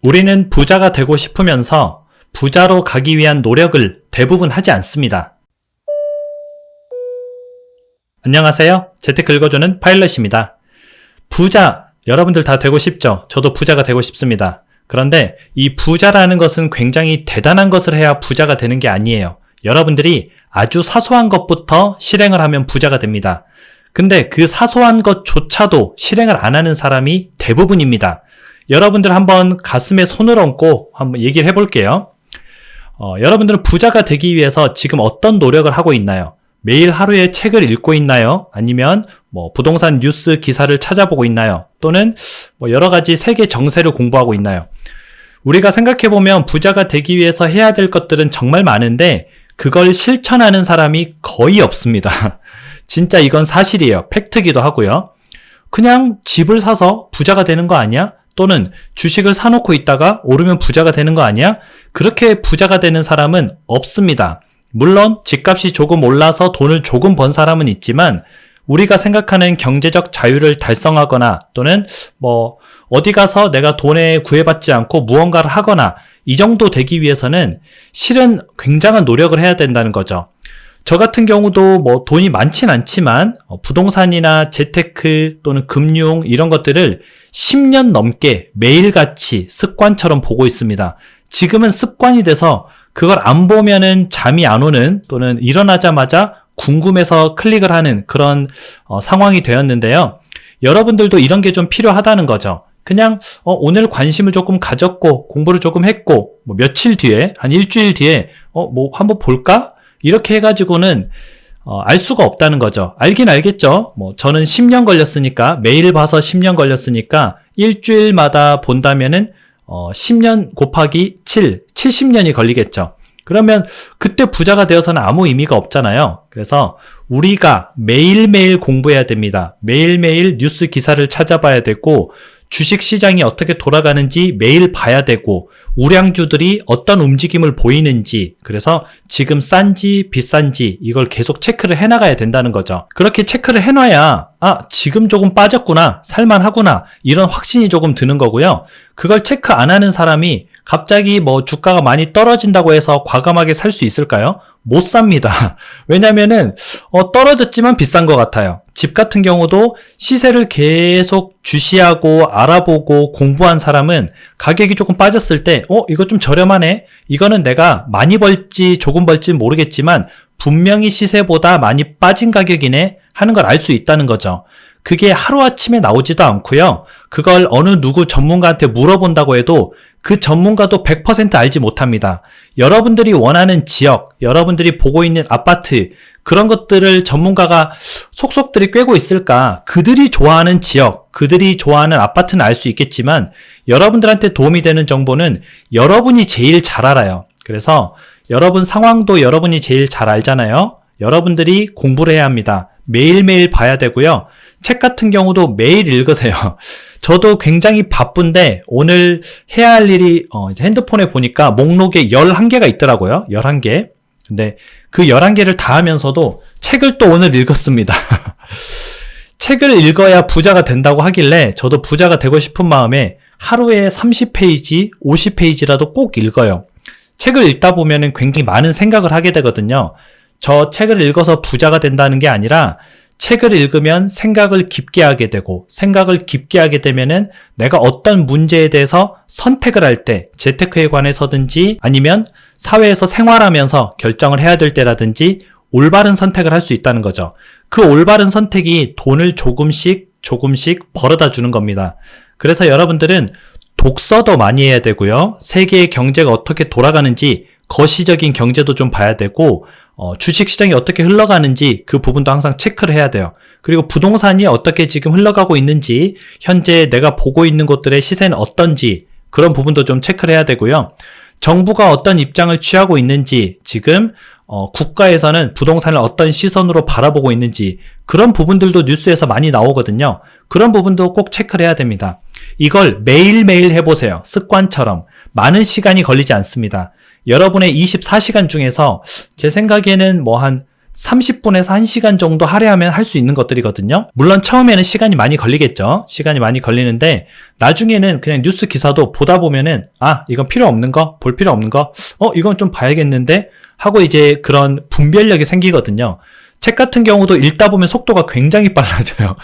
우리는 부자가 되고 싶으면서 부자로 가기 위한 노력을 대부분 하지 않습니다. 안녕하세요. 재테크 읽어주는 파일럿입니다. 부자, 여러분들 다 되고 싶죠? 저도 부자가 되고 싶습니다. 그런데 이 부자라는 것은 굉장히 대단한 것을 해야 부자가 되는 게 아니에요. 여러분들이 아주 사소한 것부터 실행을 하면 부자가 됩니다. 근데 그 사소한 것조차도 실행을 안 하는 사람이 대부분입니다. 여러분들 한번 가슴에 손을 얹고 한번 얘기를 해볼게요. 여러분들은 부자가 되기 위해서 지금 어떤 노력을 하고 있나요? 매일 하루에 책을 읽고 있나요? 아니면 부동산 뉴스 기사를 찾아보고 있나요? 또는 여러 가지 세계 정세를 공부하고 있나요? 우리가 생각해보면 부자가 되기 위해서 해야 될 것들은 정말 많은데 그걸 실천하는 사람이 거의 없습니다. 진짜 이건 사실이에요. 팩트기도 하고요. 그냥 집을 사서 부자가 되는 거 아니야? 또는 주식을 사놓고 있다가 오르면 부자가 되는 거 아니야? 그렇게 부자가 되는 사람은 없습니다. 물론 집값이 조금 올라서 돈을 조금 번 사람은 있지만 우리가 생각하는 경제적 자유를 달성하거나 또는 어디 가서 내가 돈에 구애받지 않고 무언가를 하거나 이 정도 되기 위해서는 실은 굉장한 노력을 해야 된다는 거죠. 저 같은 경우도 돈이 많진 않지만 부동산이나 재테크 또는 금융 이런 것들을 10년 넘게 매일같이 습관처럼 보고 있습니다. 지금은 습관이 돼서 그걸 안 보면은 잠이 안 오는 또는 일어나자마자 궁금해서 클릭을 하는 그런 상황이 되었는데요. 여러분들도 이런 게 좀 필요하다는 거죠. 그냥 오늘 관심을 조금 가졌고 공부를 조금 했고 며칠 뒤에 한 일주일 뒤에 한번 볼까? 이렇게 해가지고는 알 수가 없다는 거죠. 알긴 알겠죠. 저는 10년 걸렸으니까 매일 봐서 10년 걸렸으니까 일주일마다 본다면은 10년 곱하기 7, 70년이 걸리겠죠. 그러면 그때 부자가 되어서는 아무 의미가 없잖아요. 그래서 우리가 매일매일 공부해야 됩니다. 매일매일 뉴스 기사를 찾아봐야 되고 주식시장이 어떻게 돌아가는지 매일 봐야 되고 우량주들이 어떤 움직임을 보이는지 그래서 지금 싼지 비싼지 이걸 계속 체크를 해나가야 된다는 거죠. 그렇게 체크를 해놔야 지금 조금 빠졌구나 살만하구나 이런 확신이 조금 드는 거고요. 그걸 체크 안 하는 사람이 갑자기 주가가 많이 떨어진다고 해서 과감하게 살 수 있을까요? 못 삽니다. 왜냐면은 떨어졌지만 비싼 것 같아요. 집 같은 경우도 시세를 계속 주시하고 알아보고 공부한 사람은 가격이 조금 빠졌을 때 이거 좀 저렴하네. 이거는 내가 많이 벌지 조금 벌지 모르겠지만 분명히 시세보다 많이 빠진 가격이네 하는 걸 알 수 있다는 거죠. 그게 하루아침에 나오지도 않고요. 그걸 어느 누구 전문가한테 물어본다고 해도 그 전문가도 100% 알지 못합니다. 여러분들이 원하는 지역, 여러분들이 보고 있는 아파트 그런 것들을 전문가가 속속들이 꿰고 있을까? 그들이 좋아하는 지역, 그들이 좋아하는 아파트는 알 수 있겠지만 여러분들한테 도움이 되는 정보는 여러분이 제일 잘 알아요. 그래서 여러분 상황도 여러분이 제일 잘 알잖아요. 여러분들이 공부를 해야 합니다. 매일매일 봐야 되고요. 책 같은 경우도 매일 읽으세요. 저도 굉장히 바쁜데 오늘 해야 할 일이 핸드폰에 보니까 목록에 11개가 있더라고요. 11개. 근데 그 11개를 다 하면서도 책을 또 오늘 읽었습니다. 책을 읽어야 부자가 된다고 하길래 저도 부자가 되고 싶은 마음에 하루에 30페이지, 50페이지라도 꼭 읽어요. 책을 읽다 보면은 굉장히 많은 생각을 하게 되거든요. 저 책을 읽어서 부자가 된다는 게 아니라 책을 읽으면 생각을 깊게 하게 되고 생각을 깊게 하게 되면은 내가 어떤 문제에 대해서 선택을 할 때 재테크에 관해서든지 아니면 사회에서 생활하면서 결정을 해야 될 때라든지 올바른 선택을 할 수 있다는 거죠. 그 올바른 선택이 돈을 조금씩 벌어다 주는 겁니다. 그래서 여러분들은 독서도 많이 해야 되고요. 세계의 경제가 어떻게 돌아가는지 거시적인 경제도 좀 봐야 되고 주식시장이 어떻게 흘러가는지 그 부분도 항상 체크를 해야 돼요. 그리고 부동산이 어떻게 지금 흘러가고 있는지 현재 내가 보고 있는 곳들의 시세는 어떤지 그런 부분도 좀 체크를 해야 되고요. 정부가 어떤 입장을 취하고 있는지 지금 국가에서는 부동산을 어떤 시선으로 바라보고 있는지 그런 부분들도 뉴스에서 많이 나오거든요. 그런 부분도 꼭 체크를 해야 됩니다. 이걸 매일매일 해보세요. 습관처럼. 많은 시간이 걸리지 않습니다. 여러분의 24시간 중에서 제 생각에는 한 30분에서 1시간 정도 할애하면 할 수 있는 것들이거든요. 물론 처음에는 시간이 많이 걸리겠죠. 시간이 많이 걸리는데 나중에는 그냥 뉴스 기사도 보다 보면은 이건 필요 없는 거, 볼 필요 없는 거, 이건 좀 봐야겠는데 하고 이제 그런 분별력이 생기거든요. 책 같은 경우도 읽다 보면 속도가 굉장히 빨라져요.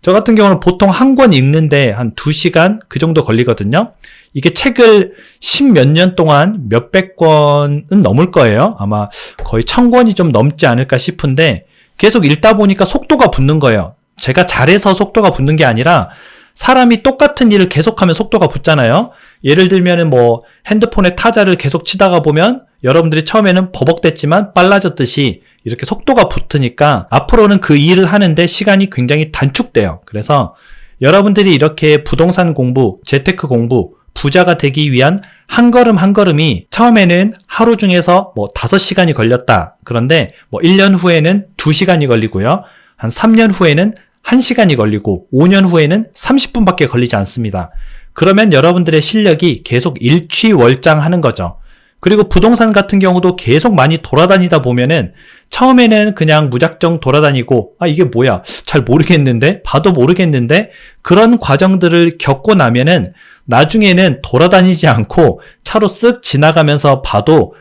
저 같은 경우는 보통 한 권 읽는데 한 2시간 그 정도 걸리거든요. 이게 책을 10몇 년 동안 몇백 권은 넘을 거예요. 아마 거의 1000권이 좀 넘지 않을까 싶은데 계속 읽다 보니까 속도가 붙는 거예요. 제가 잘해서 속도가 붙는 게 아니라 사람이 똑같은 일을 계속하면 속도가 붙잖아요. 예를 들면은 뭐 핸드폰에 타자를 계속 치다가 보면 여러분들이 처음에는 버벅댔지만 빨라졌듯이 이렇게 속도가 붙으니까 앞으로는 그 일을 하는데 시간이 굉장히 단축돼요. 그래서 여러분들이 이렇게 부동산 공부, 재테크 공부, 부자가 되기 위한 한 걸음 한 걸음이 처음에는 하루 중에서 뭐 5시간이 걸렸다. 그런데 뭐 1년 후에는 2시간이 걸리고요. 한 3년 후에는 1시간이 걸리고 5년 후에는 30분밖에 걸리지 않습니다. 그러면 여러분들의 실력이 계속 일취월장하는 거죠. 그리고 부동산 같은 경우도 계속 많이 돌아다니다 보면은 처음에는 그냥 무작정 돌아다니고 이게 뭐야 잘 모르겠는데 봐도 모르겠는데 그런 과정들을 겪고 나면은 나중에는 돌아다니지 않고 차로 쓱 지나가면서 봐도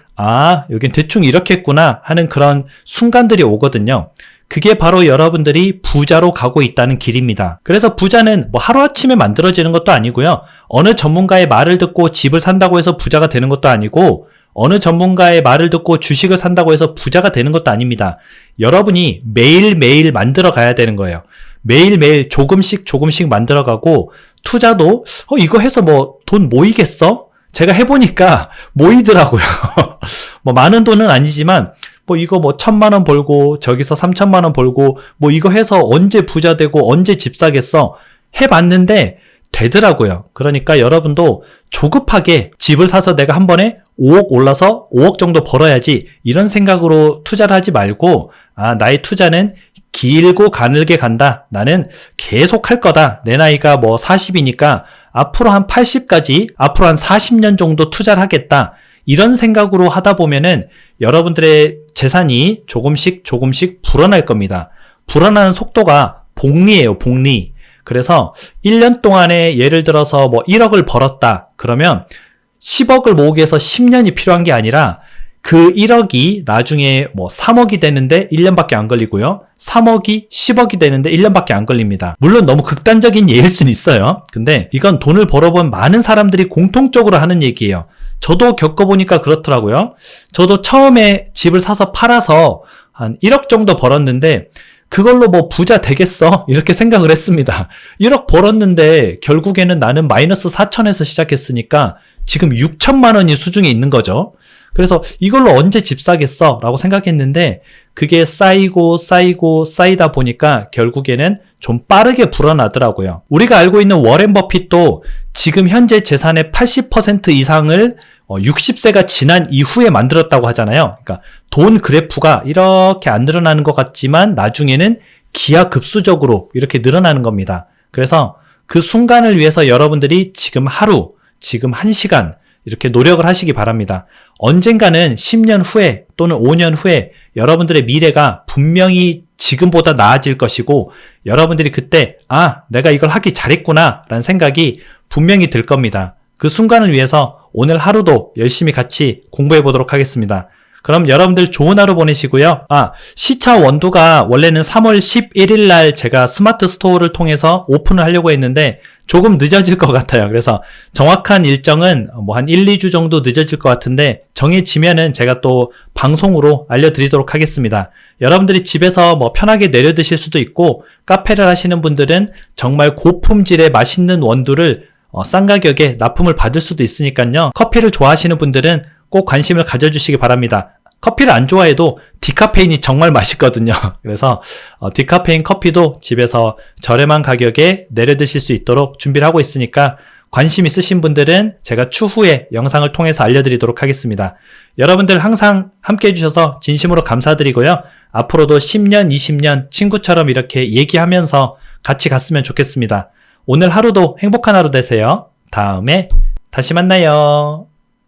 여긴 대충 이렇겠구나 하는 그런 순간들이 오거든요. 그게 바로 여러분들이 부자로 가고 있다는 길입니다. 그래서 부자는 뭐 하루아침에 만들어지는 것도 아니고요. 어느 전문가의 말을 듣고 집을 산다고 해서 부자가 되는 것도 아니고 어느 전문가의 말을 듣고 주식을 산다고 해서 부자가 되는 것도 아닙니다. 여러분이 매일매일 만들어 가야 되는 거예요. 매일매일 조금씩 만들어가고 투자도 이거 해서 뭐 돈 모이겠어? 제가 해보니까 모이더라고요. 뭐 많은 돈은 아니지만 뭐 이거 뭐 1000만 원 벌고 저기서 3000만 원 벌고 뭐 이거 해서 언제 부자 되고 언제 집 사겠어? 해봤는데 되더라고요. 그러니까 여러분도 조급하게 집을 사서 내가 한 번에 5억 올라서 5억 정도 벌어야지 이런 생각으로 투자를 하지 말고 나의 투자는 길고 가늘게 간다. 나는 계속 할 거다. 내 나이가 뭐 40이니까 앞으로 한 80까지 앞으로 한 40년 정도 투자를 하겠다. 이런 생각으로 하다 보면은 여러분들의 재산이 조금씩 불어날 겁니다. 불어나는 속도가 복리예요, 복리. 그래서 1년 동안에 예를 들어서 뭐 1억을 벌었다. 그러면 10억을 모으기 위해서 10년이 필요한 게 아니라 그 1억이 나중에 뭐 3억이 되는데 1년밖에 안 걸리고요. 3억이 10억이 되는데 1년밖에 안 걸립니다. 물론 너무 극단적인 예일 수는 있어요. 근데 이건 돈을 벌어본 많은 사람들이 공통적으로 하는 얘기예요. 저도 겪어보니까 그렇더라고요. 저도 처음에 집을 사서 팔아서 한 1억 정도 벌었는데 그걸로 뭐 부자 되겠어? 이렇게 생각을 했습니다. 1억 벌었는데 결국에는 나는 마이너스 4천에서 시작했으니까 지금 6천만 원이 수중에 있는 거죠. 그래서 이걸로 언제 집 사겠어? 라고 생각했는데 그게 쌓이다 보니까 결국에는 좀 빠르게 불어나더라고요. 우리가 알고 있는 워렌 버핏도 지금 현재 재산의 80% 이상을 60세가 지난 이후에 만들었다고 하잖아요. 그러니까 돈 그래프가 이렇게 안 늘어나는 것 같지만 나중에는 기하급수적으로 이렇게 늘어나는 겁니다. 그래서 그 순간을 위해서 여러분들이 지금 하루, 지금 1시간 이렇게 노력을 하시기 바랍니다. 언젠가는 10년 후에 또는 5년 후에 여러분들의 미래가 분명히 지금보다 나아질 것이고 여러분들이 그때 내가 이걸 하기 잘했구나 라는 생각이 분명히 들 겁니다. 그 순간을 위해서 오늘 하루도 열심히 같이 공부해 보도록 하겠습니다. 그럼 여러분들 좋은 하루 보내시고요. 시차 원두가 원래는 3월 11일 날 제가 스마트 스토어를 통해서 오픈을 하려고 했는데 조금 늦어질 것 같아요. 그래서 정확한 일정은 뭐 한 1, 2주 정도 늦어질 것 같은데 정해지면은 제가 또 방송으로 알려드리도록 하겠습니다. 여러분들이 집에서 뭐 편하게 내려 드실 수도 있고 카페를 하시는 분들은 정말 고품질의 맛있는 원두를 싼 가격에 납품을 받을 수도 있으니까요. 커피를 좋아하시는 분들은 꼭 관심을 가져주시기 바랍니다. 커피를 안 좋아해도 디카페인이 정말 맛있거든요. 그래서 디카페인 커피도 집에서 저렴한 가격에 내려 드실 수 있도록 준비를 하고 있으니까 관심 있으신 분들은 제가 추후에 영상을 통해서 알려드리도록 하겠습니다. 여러분들 항상 함께 해주셔서 진심으로 감사드리고요. 앞으로도 10년, 20년 친구처럼 이렇게 얘기하면서 같이 갔으면 좋겠습니다. 오늘 하루도 행복한 하루 되세요. 다음에 다시 만나요.